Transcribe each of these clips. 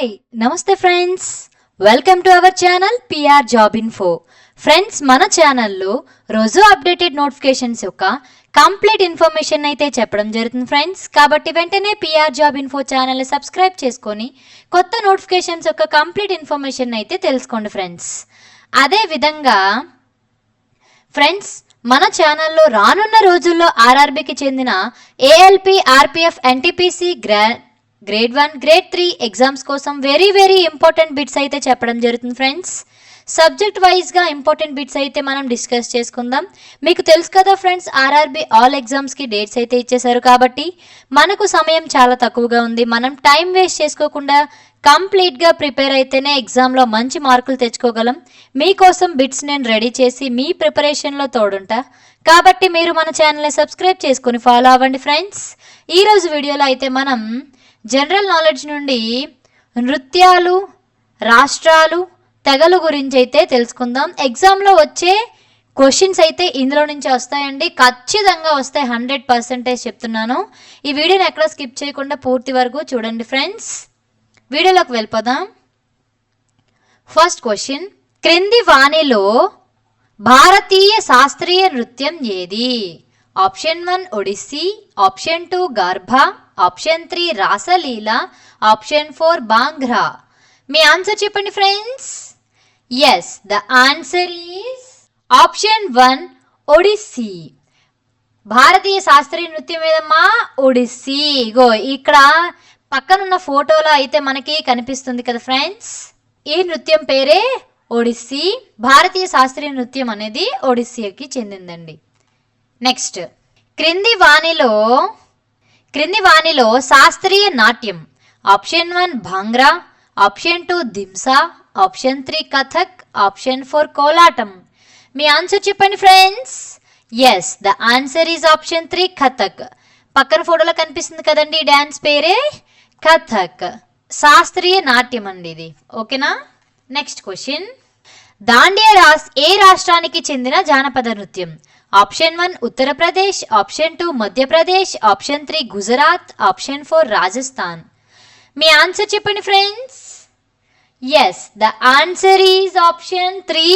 Hi నమస్తే friends, welcome to our channel PR job info. Friends, మన ఛానల్లో రోజు అప్డేటెడ్ నోటిఫికేషన్స్ యొక్క కంప్లీట్ ఇన్ఫర్మేషన్ అయితే చెప్పడం జరుగుతుంది ఫ్రెండ్స్. కాబట్టి వెంటనే పిఆర్ జాబ్ ఇన్ఫో ఛానల్ని సబ్స్క్రైబ్ చేసుకొని కొత్త నోటిఫికేషన్స్ యొక్క కంప్లీట్ ఇన్ఫర్మేషన్ అయితే తెలుసుకోండి ఫ్రెండ్స్. అదే విధంగా ఫ్రెండ్స్, మన ఛానల్లో రానున్న రోజుల్లో ఆర్ఆర్బీకి చెందిన ALP, RPF, NTPC, grade 1, grade 3 exams కోసం వెరీ ఇంపార్టెంట్ బిట్స్ అయితే చెప్పడం జరుగుతుంది ఫ్రెండ్స్. సబ్జెక్ట్ వైజ్గా ఇంపార్టెంట్ బిట్స్ అయితే మనం డిస్కస్ చేసుకుందాం. మీకు తెలుసు కదా ఫ్రెండ్స్, ఆర్ఆర్బీ ఆల్ ఎగ్జామ్స్కి డేట్స్ అయితే ఇచ్చేశారు. కాబట్టి మనకు సమయం చాలా తక్కువగా ఉంది. మనం టైం వేస్ట్ చేసుకోకుండా కంప్లీట్గా ప్రిపేర్ అయితేనే ఎగ్జామ్లో మంచి మార్కులు తెచ్చుకోగలం. మీకోసం బిట్స్ నేను రెడీ చేసి మీ ప్రిపరేషన్లో తోడుంటా. కాబట్టి మీరు మన ఛానల్ని సబ్స్క్రైబ్ చేసుకొని ఫాలో అవ్వండి ఫ్రెండ్స్. ఈరోజు వీడియోలో అయితే మనం జనరల్ నాలెడ్జ్ నుండి నృత్యాలు, రాష్ట్రాలు, తెగలు గురించి అయితే తెలుసుకుందాం. ఎగ్జామ్లో వచ్చే క్వశ్చన్స్ అయితే ఇందులో నుంచి వస్తాయండి, ఖచ్చితంగా వస్తాయి, 100% చెప్తున్నాను. ఈ వీడియోని ఎక్కడ స్కిప్ చేయకుండా పూర్తి వరకు చూడండి ఫ్రెండ్స్. వీడియోలోకి వెళ్ళిపోదాం. ఫస్ట్ క్వశ్చన్, క్రింది వాణిలో భారతీయ శాస్త్రీయ నృత్యం ఏది? Option 1 Odissi, option 2 Garba, option 3 Raslila, option 4 Bhangra. మీ ఆన్సర్ చెప్పండి friends. Yes, the answer is option 1 Odissi. భారతీయ శాస్త్రీయ నృత్యం ఏదమ్మా? ఒడిస్సీ. ఇగో ఇక్కడ పక్కనున్న ఫోటోలో అయితే మనకి కనిపిస్తుంది కదా ఫ్రెండ్స్, ఈ నృత్యం పేరే ఒడిస్సీ. భారతీయ శాస్త్రీయ నృత్యం అనేది ఒడిస్సీకి చెందిందండి. నెక్స్ట్, క్రింది వాణిలో శాస్త్రీయ నాట్యం. Option 1 Bhangra, option 2 Dhimsa, option 3 Kathak, option 4 Kolatam. మీ ఆన్సర్ చెప్పండి friends. Yes, the answer is option 3 Kathak. పక్కన ఫోటోలో కనిపిస్తుంది కదండి, డ్యాన్స్ పేరే కథక్. శాస్త్రీయ నాట్యం అండి ఇది. ఓకేనా? నెక్స్ట్ క్వశ్చన్, దాండియా ఏ రాష్ట్రానికి చెందిన జానపద నృత్యం? Option 1 Uttar Pradesh, option 2 Madhya Pradesh, option 3 Gujarat, option 4 Rajasthan. మీ ఆన్సర్ చెప్పండి friends. Yes, the answer is option 3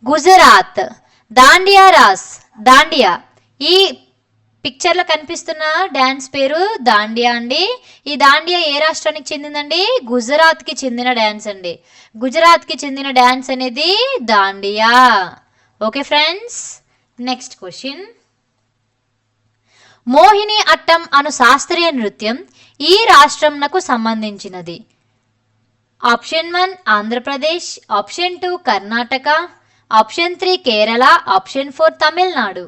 Gujarat. Dandiya ఈ పిక్చర్లో కనిపిస్తున్న డ్యాన్స్ పేరు దాండియా అండి. ఈ దాండియా ఏ రాష్ట్రానికి చెందిందండి? గుజరాత్కి చెందిన డ్యాన్స్ అండి. గుజరాత్కి చెందిన డ్యాన్స్ అనేది Dandiya. Okay friends. Next question, Mohini Attam అను శాస్త్రీయ నృత్యం ఈ రాష్ట్రంకు సంబంధించినది? Option 1 Andhra Pradesh, option 2 Karnataka, option 3 Kerala, option 4 Tamil Nadu.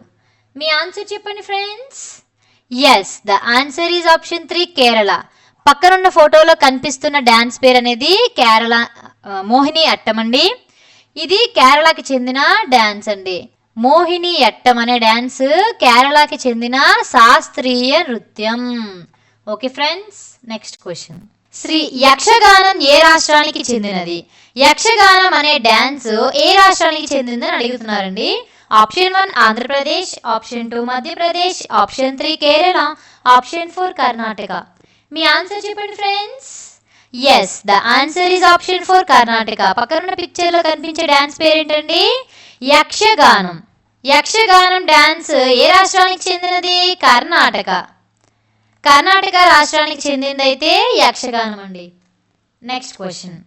మీ ఆన్సర్ చెప్పండి friends. Yes, the answer is option 3 Kerala. పక్కనున్న ఫోటోలో కనిపిస్తున్న డ్యాన్స్ పేరు అనేది కేరళ మోహిని అట్టం అండి. ఇది కేరళకి చెందిన డ్యాన్స్ అండి. మోహిని అట్టం అనే డ్యాన్స్ కేరళకి చెందిన శాస్త్రీయ నృత్యం. Okay friends. Next question, Yakshaganam ఏ రాష్ట్రానికి చెందినది? యక్షగానం అనే డ్యాన్స్ ఏ రాష్ట్రానికి చెందిందని అడుగుతున్నారండి. Option 1 Andhra Pradesh, option 2 Madhya Pradesh, option 3 Kerala, option 4 Karnataka. మీ ఆన్సర్ చెప్పండి friends. Yes, the answer is option 4 Karnataka. పక్కనున్న పిక్చర్లో కనిపించే డ్యాన్స్ పేరేంటండి? యక్షగానం. యక్షగానం డ్యాన్స్ ఏ రాష్ట్రానికి చెందినది? కర్ణాటక రాష్ట్రానికి చెందిందైతే యక్షగానం అండి. నెక్స్ట్ క్వశ్చన్,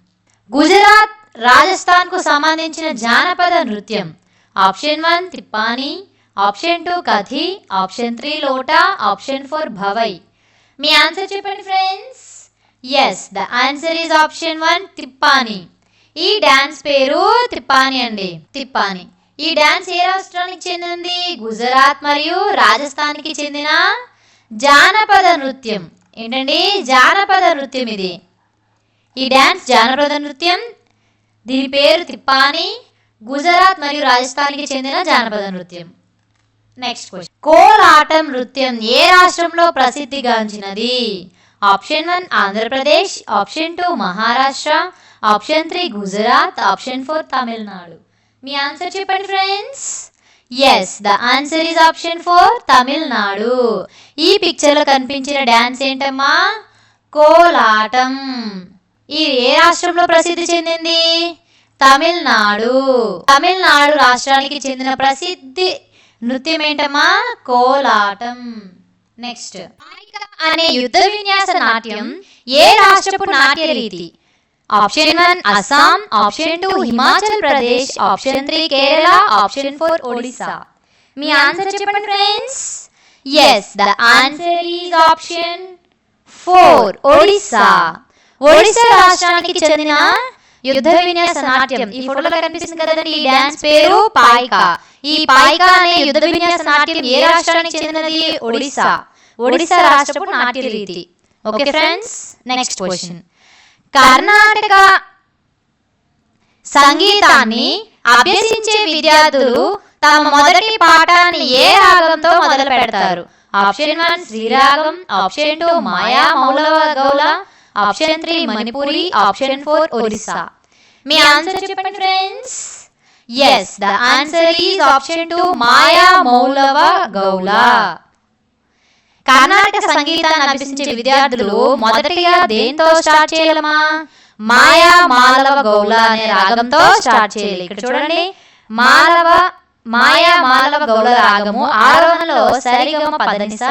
గుజరాత్, రాజస్థాన్ కు సంబంధించిన జానపద నృత్యం. Option 1 Tippani, option 2 Kathi, option 3 Lota, option 4 Bhavai. మీ ఆన్సర్ చెప్పండి friends. Yes, the answer is option 1 Tippani. ఈ డ్యాన్స్ పేరు తిప్పాని అండి. తిప్పాని ఈ డ్యాన్స్ ఏ రాష్ట్రానికి చెందింది? గుజరాత్ మరియు రాజస్థాన్కి చెందిన జానపద నృత్యం. ఏంటండి? జానపద నృత్యం ఇది. ఈ డ్యాన్స్ జానపద నృత్యం, దీని పేరు తిప్పాని. గుజరాత్ మరియు రాజస్థాన్కి చెందిన జానపద నృత్యం. నెక్స్ట్ క్వశ్చన్, కోలాటం నృత్యం ఏ రాష్ట్రంలో ప్రసిద్ధిగాంచినది? Option 1 Andhra Pradesh, option 2 Maharashtra, option 3 Gujarat, option 4 Tamil Nadu. మీ ఆన్సర్ చెప్పండి friends. Yes, the answer is option 4 Tamil Nadu. ఈ పిక్చర్లో కనిపించిన డ్యాన్స్ ఏంటమ్మా? కోలాటం. ఇది ఏ రాష్ట్రంలో ప్రసిద్ధి చెందింది? తమిళనాడు. తమిళనాడు రాష్ట్రానికి చెందిన ప్రసిద్ధి నృత్యం ఏంటమ్మా? కోలాటం. నెక్స్ట్, అనే యుద్ధ విన్యాస నాట్యం ఏ రాష్ట్రపు నాట్య రీతి? Option 1 Assam, option 2 Himachal Pradesh, option 3 Kerala, option 4 Odisha. మీ ఆన్సర్ చెప్పండి friends. yes, the answer is option 4 Odisha. Odisha రాష్ట్రానికి చెందిన యుద్ధ విన్యాస నాట్యం, ఈ ఫోటోలో కనిపిస్తుంది కదండి, ఈ డాన్స్ పేరు పాయికా. ఈ పాయికా అనే యుద్ధ విన్యాస నాట్యం ఏ రాష్ట్రానికి చెందినది? ఒడిశా. ఒడిశా రాష్ట్రపు నాట్య రీతి. Okay friends, next question. Karnataka సంగీతాన్ని అభ్యసించే విద్యార్థులు తమ మొదటి పాఠాన్ని ఏ రాగంతో మొదలు పెడతారు? ఆప్షన్ 1 శ్రీరాగం, ఆప్షన్ 2 మాయా మౌలవ గౌల, ఆప్షన్ 3 మణిపురి, ఆప్షన్ 4 ఒరిస్సా. మీ ఆన్సర్ చెప్పండి friends. yes, the answer is option 2 మాయా మౌలవ గౌల. కర్ణాటక సంగీతాన్ని అభ్యసించే విద్యార్థులు మొదటిగా దేంతో స్టార్ట్ చేయాలమ్మా? మాయా మాలవ గౌల అనే రాగంతో స్టార్ట్ చేయాలి. ఇక్కడ చూడండి, మాయా మాలవ గౌల రాగము ఆరోహణలో సరిగమ పదనిస,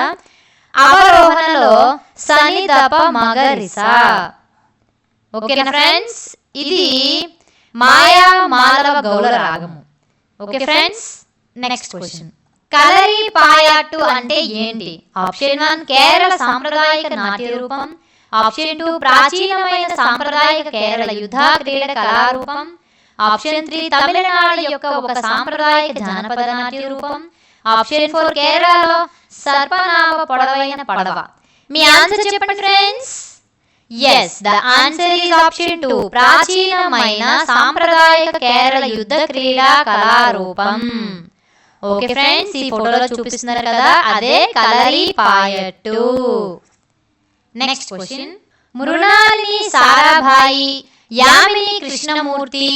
అవరోహణలో సని దప మగరిస. ఓకేనా ఫ్రెండ్స్, ఇది మాయా మాలవ గౌల రాగము. Okay friends, next question. Kalari Payattu అంటే ఏంటి? ఆప్షన్ 1 కేరళ సాంప్రదాయక నాట్య రూపం, ఆప్షన్ 2 ప్రాచీనమైన సాంప్రదాయక కేరళ యుద్ధ క్రీడ కళారూపం, ఆప్షన్ 3 తమిళనాడు యొక్క ఒక సాంప్రదాయక జానపద నాట్య రూపం, ఆప్షన్ 4 కేరళలో సర్పనామ పొడవైన పడవ. మీ ఆన్సర్ చెప్పండి friends. yes, the answer is option 2 ప్రాచీనమైన సాంప్రదాయక కేరళ యుద్ధ క్రీడా కళారూపం. ఓకే ఫ్రెండ్స్, ఈ ఫోటోలో చూపిస్తున్నారు కదా, అదే కలరి పాయట్టు. Next question. మృణాలిని సారాభాయి, యామిని కృష్ణమూర్తి,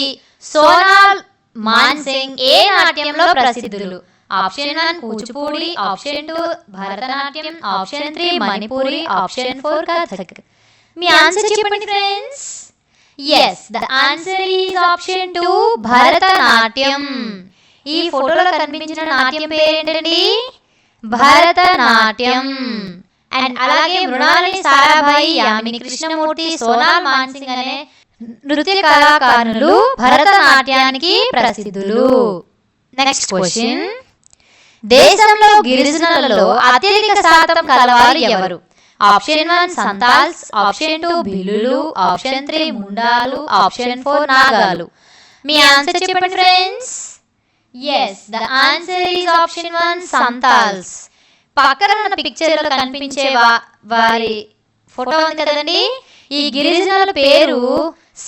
సోనాల్ మాన్సింగ్ ఏ నాట్యంలో ప్రసిద్ధులు? Option 1 Kuchipudi, option 2 Bharatanatyam, option 3 Manipuri, option 4 Kathak. మీ ఆన్సర్ చెప్పండి friends. yes, the answer is option 2 Bharatanatyam. ఈ ఫోటోలో కనిపించిన నాట్యం పేరేంటండి? భరతనాట్యం. అండ్ అలాగే మృణాలిని సారాభాయి, యామిని కృష్ణమూర్తి, సోనాల్ మాన్సింగ్ అనే నృత్య కళాకారులు భరతనాట్యానికి ప్రసిద్ధులు. Next question. దేశంలో గిరిజనులలో అత్యధిక శాతం కలవారు ఎవరు? ఆప్షన్ 1 సంతాల్స్, ఆప్షన్ 2 భిల్లులు, ఆప్షన్ 3 ముండాలు, ఆప్షన్ 4 నాగాలు. మీ ఆన్సర్ చెప్పండి friends. yes, the answer is option 1 Santhals. పక్కన ఉన్న పిక్చర్ లో కనిపించే వారి ఫోటో ఉంది కదండి, ఈ గిరిజనుల పేరు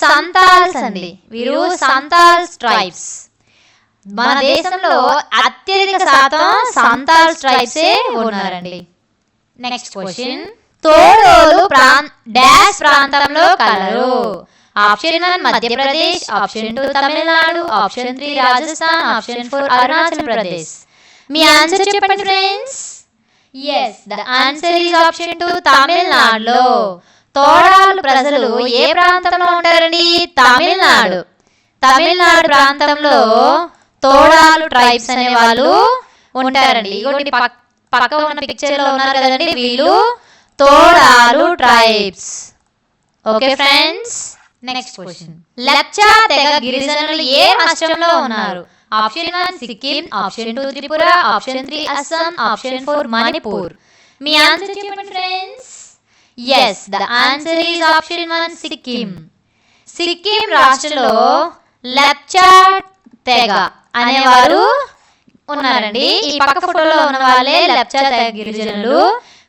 సంతాల్స్ అండి. వీరు సంతాల్స్ ట్రైబ్స్. మన దేశంలో అత్యధిక శాతం సంతాల్స్ ట్రైబ్సే ఉన్నారండి. Next question. తోడోలు డాష్ ప్రాంతంలో కలరు? Option 1 Madhya Pradesh, option 2 Tamil Nadu, option 3 Rajasthan, option 4 Arunachal Pradesh. మీ ఆన్సర్ చెప్పండి friends. yes, the answer is option 2 తమిళనాడులో. తోడాలు ప్రజలు ఏ ప్రాంతంలో ఉంటారండి? తమిళనాడు. తమిళనాడు ప్రాంతంలో తోడాలు ట్రైబ్స్ అనే వాళ్ళు ఉంటారండి. ఇగోటి పక్క ఉన్న పిక్చర్ లో ఉన్నారు కదండి, వీళ్ళు తోడాలు tribes. Okay friends, next question. Lepcha తెగ గిరిజనులు ఏ రాష్ట్రంలో ఉన్నారు? Option 1 Sikkim, option 2 Tripura, option 3 Assam, option 4 Manipur. మీ ఆన్సర్ చెప్పండి friends. yes, the answer is option 1 Sikkim. Sikkim రాష్ట్రంలో లెప్చా తెగ అనేవారు ఉన్నారండి. ఈ పక్క ఫోటోలో ఉన్న వాళ్ళే లెప్చా తెగ గిరిజనులు.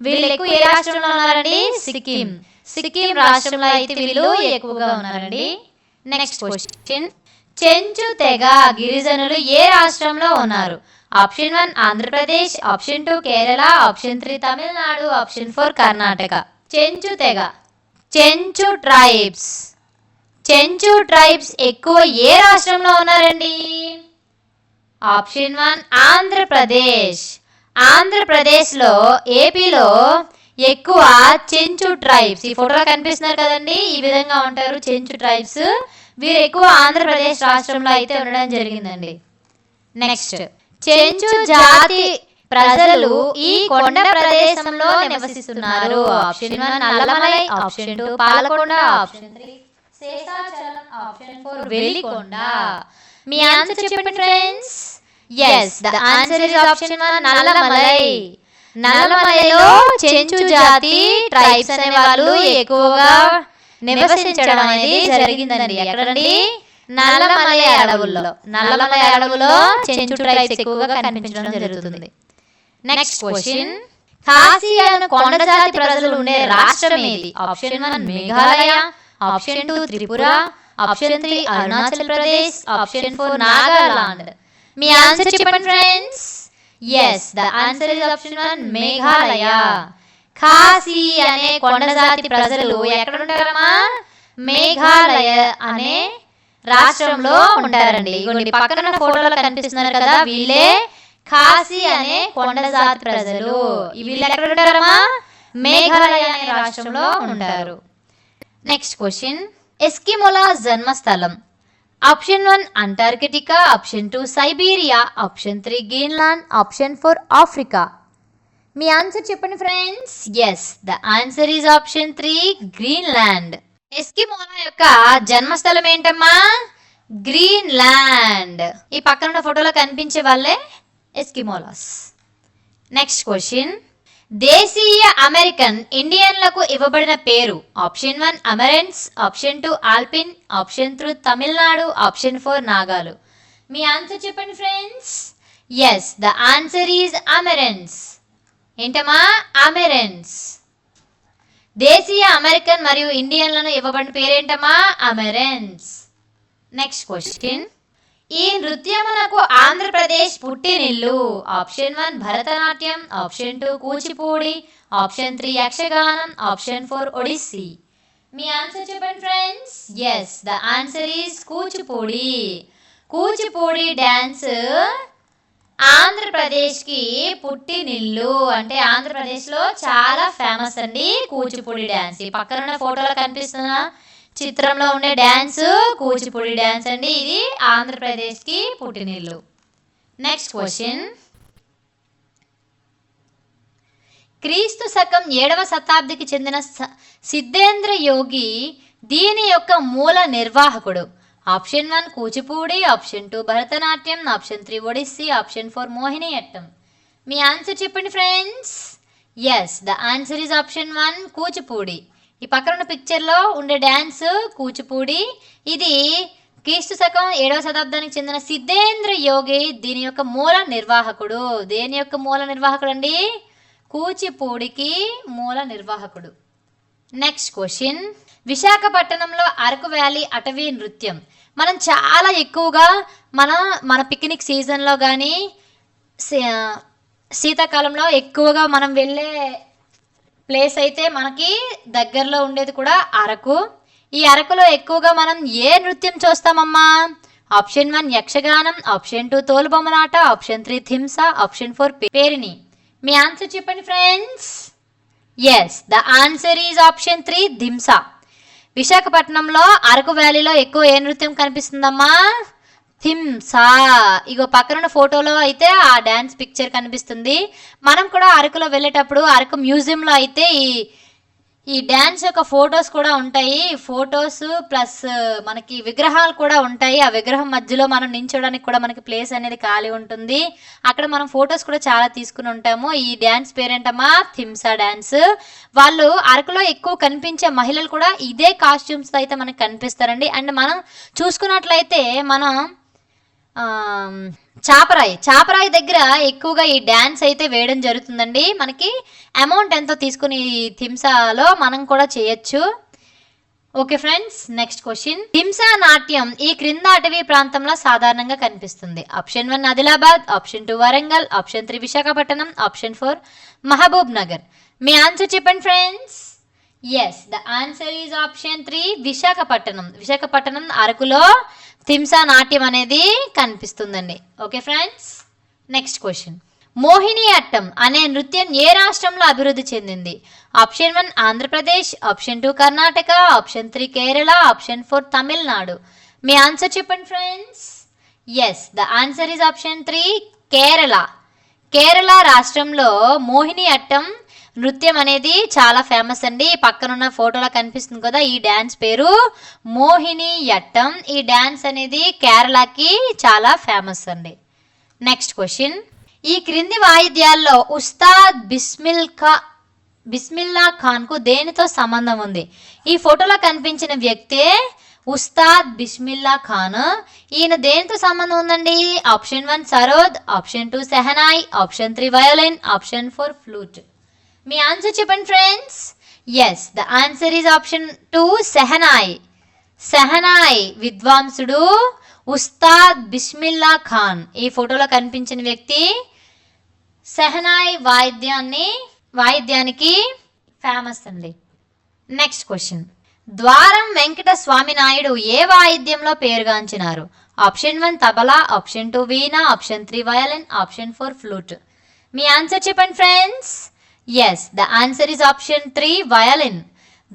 వీళ్ళు ఎక్కువ ఏ రాష్ట్రంలో ఉన్నారండి? సిక్కిం. సిక్కిం రాష్ట్రంలో అయితే వీళ్ళు ఎక్కువగా ఉన్నారండి. Next question. చెంచు తెగ గిరిజనులు ఏ రాష్ట్రంలో ఉన్నారు? Option 1 Andhra Pradesh, option 2 Kerala, option 3 Tamil Nadu, option 4 Karnataka. Chenchu తెగ, చెంచు ట్రైబ్స్. చెంచు ట్రైబ్స్ ఎక్కువ ఏ రాష్ట్రంలో ఉన్నారండి? ఆప్షన్ 1 ఆంధ్రప్రదేశ్. ఆంధ్రప్రదేశ్లో, ఏపీలో ఎక్కువ చెంచు ట్రైబ్స్, ఈ ఫోటోలో కనిపిస్తున్నారు కదండి, ఈ విధంగా ఉంటారు చెంచు ట్రైబ్స్. వీరు ఎక్కువ ఆంధ్రప్రదేశ్ రాష్ట్రంలో అయితే ఉండడం జరిగిందండి. నెక్స్ట్, చెంచు జాతి ప్రజలు ఈ కొండ ప్రదేశంలో నివసిస్తున్నారు. Option 1 Nallamalai, option 2 Palakonda, option 3 Seshachalam, option 4 Velikonda. మీ ఆన్సర్ చెప్పండి friends. yes, the answer is option 1 Nallamalai. నల్లమలైలో చెంచు జాతి ట్రైబ్స్ అనే వాళ్ళు ఎక్కువగా నివసించడం అనేది జరిగిందండి. ఎక్కడండి? నల్లమలై అడవుల్లో. నల్లమలై అడవుల్లో చెంచు ట్రైబ్స్ ఎక్కువగా కనిపించడం జరుగుతుంది. నెక్స్ట్ క్వశ్చన్, ఖాసీ అను కొండ జాతి ప్రజలు ఉండే రాష్ట్రం ఏది? Option 1 Meghalaya, option 2 Tripura, option 3 Arunachal Pradesh, option 4 Nagaland. మీ ఆన్సర్ చెప్పండి friends. yes, the answer is option 1 Meghalaya. Khasi అనే కొండ జాతి ప్రజలు ఎక్కడ ఉంటారమ్మా? మేఘాలయ అనే రాష్ట్రంలో ఉంటారండి. ఇగోండి పక్కన ఫోటోలో కనిపిస్తున్నారు కదా, వీళ్ళే ఖాసీ అనే కొండ జాతి ప్రజలు. వీళ్ళు ఎక్కడ ఉంటారమ్మా? మేఘాలయ అనే రాష్ట్రంలో ఉంటారు. నెక్స్ట్ క్వశ్చన్, ఎస్కిమోల జన్మస్థలం. Option 1 Antarctica, option 2 Siberia, option 3 Greenland, option 4 Africa. మీ ఆన్సర్ చెప్పండి friends. yes, the answer is option 3 Greenland. ఎస్కిమోల యొక్క జన్మస్థలం ఏంటమ్మా? గ్రీన్లాండ్. ఈ పక్కన ఉన్న ఫోటోలో కనిపించే వాళ్ళే ఎస్కిమోలాస్. నెక్స్ట్ క్వశ్చన్, దేశీయ అమెరికన్ ఇండియన్లకు ఇవ్వబడిన పేరు. Option 1 Amerinds, option 2 alpine, option 3 Tamil Nadu, option 4 నాగాలు. మీ ఆన్సర్ చెప్పండి friends. yes, the answer is Amerinds. ఏంటమ్మా? అమెరెన్స్. దేశీయ అమెరికన్ మరియు ఇండియన్లను ఇవ్వబడిన పేరేంటమ్మా? అమెరెన్స్. నెక్స్ట్ క్వశ్చన్, ఈ నృత్యమునకు ఆంధ్రప్రదేశ్ పుట్టినిల్లు. Option 1 Bharatanatyam, option 2 Kuchipudi, option 3 యక్షగానం, ఆప్షన్ 4 ఒడిస్సీ. మీ ఆన్సర్ చెప్పండి friends. yes, the answer is Kuchipudi. Kuchipudi dance ఆంధ్రప్రదేశ్కి పుట్టినిల్లు. అంటే ఆంధ్రప్రదేశ్లో చాలా ఫేమస్ అండి కూచిపూడి డ్యాన్స్. ఈ పక్కన ఫోటోలో కనిపిస్తున్న చిత్రంలో ఉండే డ్యాన్స్ కూచిపూడి డ్యాన్స్ అండి. ఇది ఆంధ్రప్రదేశ్కి పుట్టినిల్లు. నెక్స్ట్ క్వశ్చన్, క్రీస్తు శకం 7వ శతాబ్దికి చెందిన సిద్ధేంద్ర యోగి దీని యొక్క మూల నిర్వాహకుడు. Option 1 Kuchipudi, option 2 Bharatanatyam, option 3 Odissi, option 4 Mohiniyattam. మీ ఆన్సర్ చెప్పండి friends. yes, the answer is option 1 Kuchipudi. ఈ పక్కన ఉన్న పిక్చర్లో ఉండే డ్యాన్స్ కూచిపూడి. ఇది క్రీస్తు శకం 7వ శతాబ్దానికి చెందిన సిద్ధేంద్ర యోగి దీని యొక్క మూల నిర్వాహకుడు. దేని యొక్క మూల నిర్వాహకుడు అండి? కూచిపూడికి మూల నిర్వాహకుడు. నెక్స్ట్ క్వశ్చన్, విశాఖపట్నంలో అరకు వ్యాలీ అటవీ నృత్యం. మనం చాలా ఎక్కువగా మన పిక్నిక్ సీజన్లో కానీ శీతాకాలంలో ఎక్కువగా మనం వెళ్ళే ప్లేస్ అయితే మనకి దగ్గరలో ఉండేది కూడా అరకు. ఈ అరకులో ఎక్కువగా మనం ఏ నృత్యం చూస్తామమ్మా? ఆప్షన్ 1 యక్షగానం, ఆప్షన్ 2 తోలుబొమ్మలాట, ఆప్షన్ 3 థింస, ఆప్షన్ 4 పేరిని. మీ ఆన్సర్ చెప్పండి friends. yes, the answer is option 3 థింస. విశాఖపట్నంలో అరకు వ్యాలీలో ఎక్కువ ఏ నృత్యం కనిపిస్తుందమ్మా? థింసా. ఇగో పక్కన ఫోటోలో అయితే ఆ డ్యాన్స్ పిక్చర్ కనిపిస్తుంది. మనం కూడా అరకులో వెళ్ళేటప్పుడు అరకు మ్యూజియంలో అయితే ఈ డ్యాన్స్ యొక్క ఫొటోస్ కూడా ఉంటాయి. ఫొటోస్ ప్లస్ మనకి విగ్రహాలు కూడా ఉంటాయి. ఆ విగ్రహం మధ్యలో మనం నించోడానికి కూడా మనకి ప్లేస్ అనేది ఖాళీ ఉంటుంది. అక్కడ మనం ఫొటోస్ కూడా చాలా తీసుకుని ఉంటాము. ఈ డ్యాన్స్ పేరేంటమ్మా? థింసా డ్యాన్స్. వాళ్ళు అరకులో ఎక్కువ కనిపించే మహిళలు కూడా ఇదే కాస్ట్యూమ్స్తో అయితే మనకి కనిపిస్తారండి. అండ్ మనం చూసుకున్నట్లయితే మనం చాపరాయి దగ్గర ఎక్కువగా ఈ డ్యాన్స్ అయితే వేయడం జరుగుతుందండి. మనకి అమౌంట్ ఎంతో తీసుకుని థింసాలో మనం కూడా చేయొచ్చు. Okay friends, next question, Thimsa నాట్యం ఈ క్రింద అటవీ ప్రాంతంలో సాధారణంగా కనిపిస్తుంది. Option 1 Adilabad, option 2 Warangal, option 3 Visakhapatnam, option 4 Mahbubnagar. మీ ఆన్సర్ చెప్పండి friends. yes, the answer is option 3 Visakhapatnam. Visakhapatnam అరకులో థింసా నాట్యం అనేది కనిపిస్తుందండి. Okay friends, next question, Mohini Attam అనే నృత్యం ఏ రాష్ట్రంలో అభివృద్ధి చెందింది? Option 1 Andhra Pradesh, option 2 Karnataka, option 3 Kerala, option 4 Tamil Nadu. మీ ఆన్సర్ చెప్పండి friends. Yes, the answer is option 3 Kerala. Kerala రాష్ట్రంలో మోహిని అట్టం నృత్యం అనేది చాలా ఫేమస్ అండి. పక్కనున్న ఫోటోలో కనిపిస్తుంది కదా, ఈ డ్యాన్స్ పేరు మోహిని అట్టం. ఈ డ్యాన్స్ అనేది కేరళకి చాలా ఫేమస్ అండి. నెక్స్ట్ క్వశ్చన్, ఈ క్రింది వాయిద్యాల్లో ఉస్తాద్ బిస్మిల్లా ఖాన్కు దేనితో సంబంధం ఉంది? ఈ ఫోటోలో కనిపించిన వ్యక్తే ఉస్తాద్ బిస్మిల్లా ఖాన్. ఈయన దేనితో సంబంధం ఉందండి? Option 1 sarod, option 2 shehnai, option 3 violin, option 4 flute. మీ ఆన్సర్ చెప్పండి friends. Yes, the answer is option 2 shehnai. Shehnai విద్వాంసుడు ఉస్తాద్ బిస్మిల్లా ఖాన్. ఈ ఫోటోలో కనిపించిన వ్యక్తి సెహనాయ్ వాయిద్యానికి ఫేమస్ అండి. నెక్స్ట్ క్వశ్చన్, ద్వారం వెంకట స్వామి నాయుడు ఏ వాయిద్యంలో పేరుగాంచినారు? Option 1 tabla, option 2 veena, option 3 violin, option 4 flute. మీ ఆన్సర్ చెప్పండి friends. Yes, the answer is option 3 violin.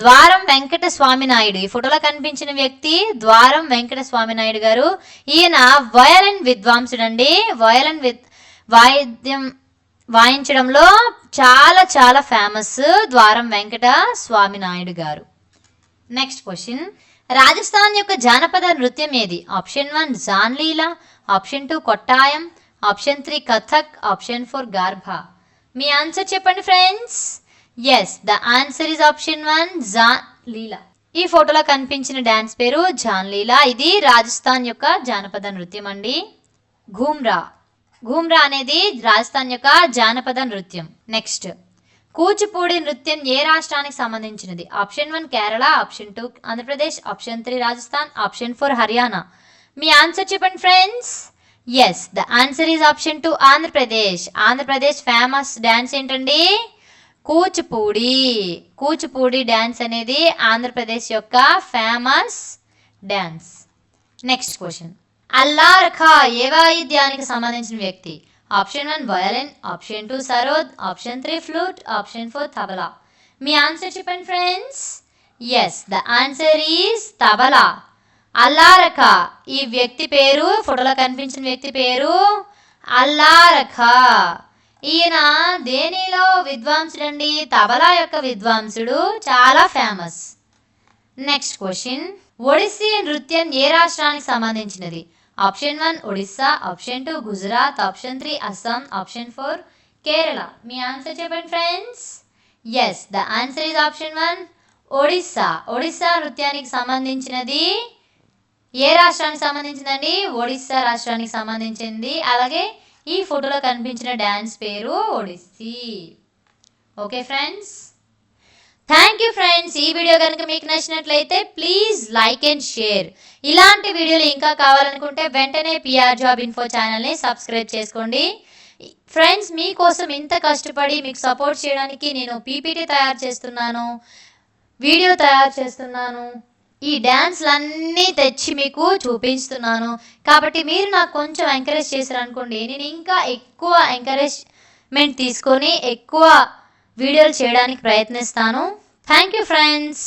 ద్వారం వెంకట స్వామి నాయుడు, ఈ ఫోటోలో కనిపించిన వ్యక్తి ద్వారం వెంకట స్వామి నాయుడు గారు. ఈయన వయలిన్ విద్వాంసుడు అండి. వయలిన్ వాయిద్యం వాయించడంలో చాలా చాలా ఫేమస్ ద్వారం వెంకట స్వామి నాయుడు గారు. నెక్స్ట్ క్వశ్చన్, రాజస్థాన్ యొక్క జానపద నృత్యం ఏది? Option 1 Janlila, option 2 Kottayam, option 3 Kathak, option 4 Garba. మీ ఆన్సర్ చెప్పండి friends. Yes, the answer is option 1 Janlila. ఈ ఫోటోలో కనిపించిన డాన్స్ పేరు జాన్లీలా. ఇది రాజస్థాన్ యొక్క జానపద నృత్యం అండి. ఘూమ్రా అనేది రాజస్థాన్ యొక్క జానపద నృత్యం. నెక్స్ట్, కూచిపూడి నృత్యం ఏ రాష్ట్రానికి సంబంధించినది? Option 1 Kerala, option 2 Andhra Pradesh, option 3 Rajasthan, option 4 Haryana. మీ ఆన్సర్ చెప్పండి friends. Yes, the answer is option 2 Andhra Pradesh. Andhra Pradesh famous dance ఏంటండి? కూచిపూడి. కూచిపూడి డ్యాన్స్ అనేది ఆంధ్రప్రదేశ్ యొక్క famous dance. Next question, Allarakha ఏ వాయిద్యానికి సంబంధించిన వ్యక్తి? Option 1 violin, option 2 sarod, option 3 flute, option 4 tabla. మీ ఆన్సర్ చెప్పండి friends. Yes, the answer is tabla. Allarakha ఈ వ్యక్తి పేరు, ఫోటోలో కనిపించిన వ్యక్తి పేరు అల్లారఖా. ఈయన దేనిలో విద్వాంసుడు అండి? తబలా యొక్క విద్వాంసుడు, చాలా ఫేమస్. నెక్స్ట్ క్వశ్చన్, ఒడిస్సీ నృత్యం ఏ రాష్ట్రానికి సంబంధించినది? Option 1 Odissa, option 2 Gujarat, option 3 Assam, option 4 Kerala. మీ ఆన్సర్ చెప్పండి friends. Yes, the answer is option 1 Odissa. Odissa నృత్యానికి సంబంధించినది ఏ రాష్ట్రానికి సంబంధించిందండి? ఒడిస్సా రాష్ట్రానికి సంబంధించింది. అలాగే ఈ ఫోటోలో కనిపించిన డ్యాన్స్ పేరు Odissi. Okay friends, thank you friends. ఈ వీడియో కనుక మీకు నచ్చినట్లయితే ప్లీజ్ లైక్ అండ్ షేర్. ఇలాంటి వీడియోలు ఇంకా కావాలనుకుంటే వెంటనే పిఆర్ జాబ్ ఇన్ఫో ఛానల్ని సబ్స్క్రైబ్ చేసుకోండి ఫ్రెండ్స్. మీకోసం ఇంత కష్టపడి మీకు సపోర్ట్ చేయడానికి నేను పీపీటీ తయారు చేస్తున్నాను, వీడియో తయారు చేస్తున్నాను, ఈ డ్యాన్స్లన్నీ తెచ్చి మీకు చూపిస్తున్నాను. కాబట్టి మీరు నాకు కొంచెం ఎంకరేజ్ చేశారనుకోండి, నేను ఇంకా ఎక్కువ ఎంకరేజ్మెంట్ తీసుకొని ఎక్కువ వీడియోలు చేయడానికి ప్రయత్నిస్తాను. Thank you friends.